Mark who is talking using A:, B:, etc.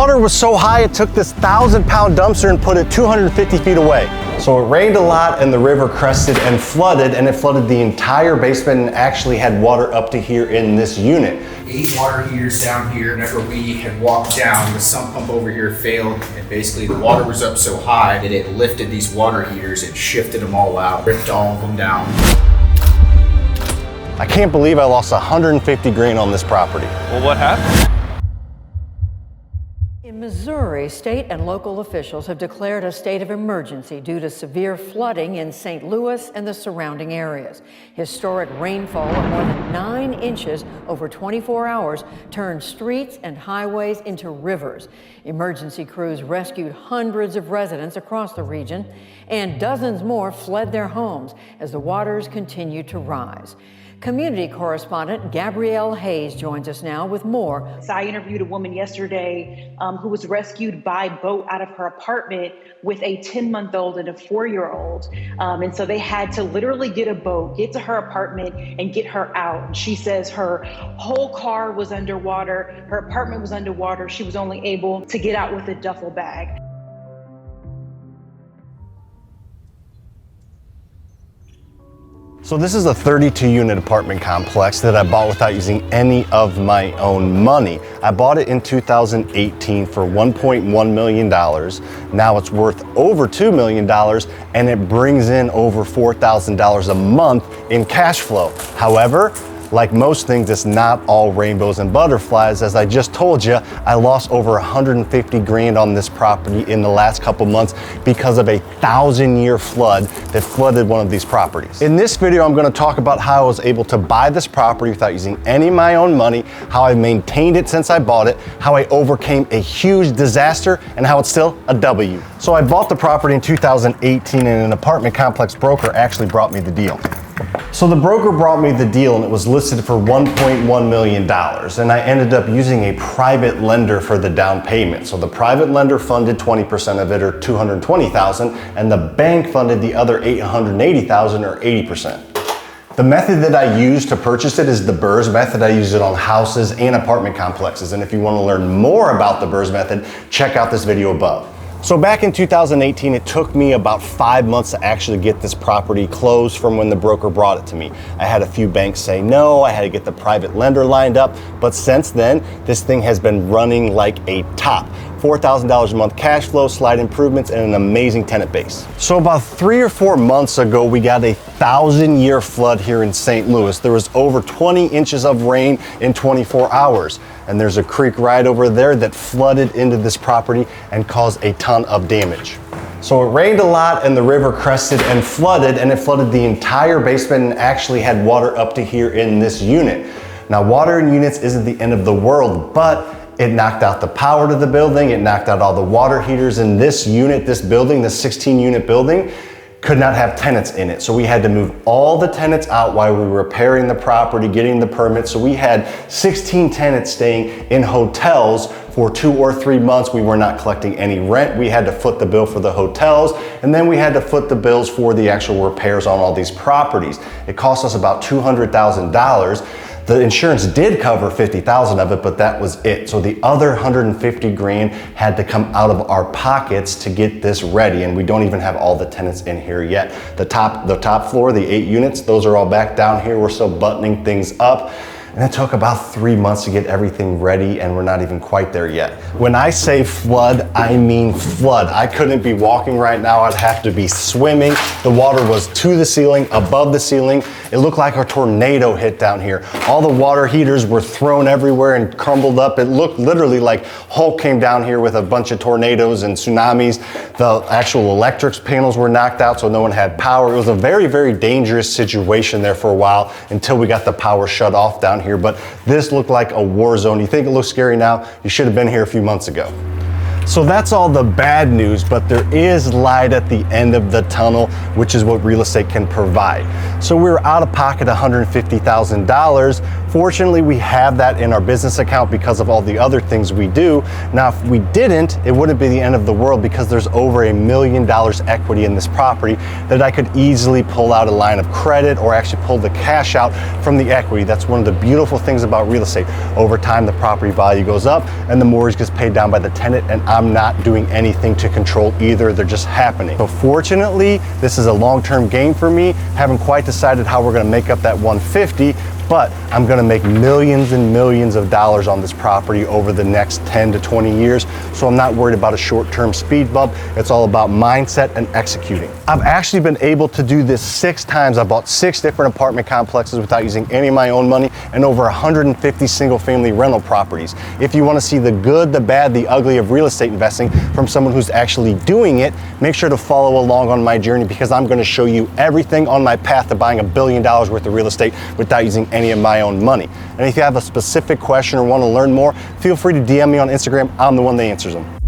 A: water was so high it took this 1,000-pound dumpster and put it 250 feet away. So it rained a lot and the river crested and it flooded the entire basement and actually had water up to here in this unit.
B: 8 water heaters down here. Whenever we had walked down, the sump pump over here failed, and basically the water was up so high that it lifted these water heaters and shifted them all out, ripped all of them down.
A: I can't believe I lost 150 grand on this property.
C: Well, what happened?
D: In Missouri, state and local officials have declared a state of emergency due to severe flooding in St. Louis and the surrounding areas. Historic rainfall of more than 9 inches over 24 hours turned streets and highways into rivers. Emergency crews rescued hundreds of residents across the region, and dozens more fled their homes as the waters continued to rise. Community correspondent Gabrielle Hayes joins us now with more.
E: So I interviewed a woman yesterday who was rescued by boat out of her apartment with a 10-month-old and a 4-year-old. And so they had to literally get a boat, get to her apartment and get her out. And she says her whole car was underwater, her apartment was underwater. She was only able to get out with a duffel bag.
A: So this is a 32-unit apartment complex that I bought without using any of my own money. I bought it in 2018 for $1.1 million. Now it's worth over $2 million, and it brings in over $4,000 a month in cash flow. However, like most things, it's not all rainbows and butterflies. As I just told you, I lost over 150 grand on this property in the last couple months because of a 1,000-year flood that flooded one of these properties. In this video, I'm gonna talk about how I was able to buy this property without using any of my own money, how I maintained it since I bought it, how I overcame a huge disaster, and how it's still a W. So I bought the property in 2018 and an apartment complex broker actually brought me the deal. So the broker brought me the deal and it was listed for $1.1 million, and I ended up using a private lender for the down payment. So the private lender funded 20% of it, or $220,000, and the bank funded the other $880,000, or 80%. The method that I used to purchase it is the BRRRR method. I use it on houses and apartment complexes, and if you want to learn more about the BRRRR method, check out this video above. So back in 2018, it took me about 5 months to actually get this property closed from when the broker brought it to me. I had a few banks say no, I had to get the private lender lined up, but since then, this thing has been running like a top. $4,000 a month cash flow, slight improvements, and an amazing tenant base. So about 3 or 4 months ago, we got a 1,000-year flood here in St. Louis. There was over 20 inches of rain in 24 hours. And there's a creek right over there that flooded into this property and caused a ton of damage. So it rained a lot and the river crested and it flooded the entire basement and actually had water up to here in this unit. Now, water in units isn't the end of the world, but it knocked out the power to the building, it knocked out all the water heaters in this unit, this building, this 16-unit building, could not have tenants in it. So we had to move all the tenants out while we were repairing the property, getting the permit. So we had 16 tenants staying in hotels for 2 or 3 months. We were not collecting any rent. We had to foot the bill for the hotels, and then we had to foot the bills for the actual repairs on all these properties. It cost us about $200,000. The insurance did cover $50,000 of it, but that was it. So the other 150 grand had to come out of our pockets to get this ready, and we don't even have all the tenants in here yet. The top floor, the 8 units, those are all back down here. We're still buttoning things up. And it took about 3 months to get everything ready, and we're not even quite there yet. When I say flood, I mean flood. I couldn't be walking right now, I'd have to be swimming. The water was to the ceiling, above the ceiling. It looked like a tornado hit down here. All the water heaters were thrown everywhere and crumbled up. It looked literally like Hulk came down here with a bunch of tornadoes and tsunamis. The actual electrics panels were knocked out, so no one had power. It was a very, very dangerous situation there for a while until we got the power shut off down here, but this looked like a war zone. You think it looks scary now? You should have been here a few months ago. So that's all the bad news, but there is light at the end of the tunnel, which is what real estate can provide. So we were out of pocket $150,000 Fortunately, we have that in our business account because of all the other things we do. Now, if we didn't, it wouldn't be the end of the world because there's over $1 million equity in this property that I could easily pull out a line of credit or actually pull the cash out from the equity. That's one of the beautiful things about real estate. Over time, the property value goes up and the mortgage gets paid down by the tenant, and I'm not doing anything to control either. They're just happening. So fortunately, this is a long-term gain for me. Haven't quite decided how we're gonna make up that 150, but I'm gonna make millions and millions of dollars on this property over the next 10 to 20 years. So I'm not worried about a short-term speed bump. It's all about mindset and executing. I've actually been able to do this 6 times. I bought 6 different apartment complexes without using any of my own money and over 150 single-family rental properties. If you wanna see the good, the bad, the ugly of real estate investing from someone who's actually doing it, make sure to follow along on my journey because I'm gonna show you everything on my path to buying $1 billion worth of real estate without using any of my own money. And if you have a specific question or want to learn more, feel free to DM me on Instagram. I'm the one that answers them.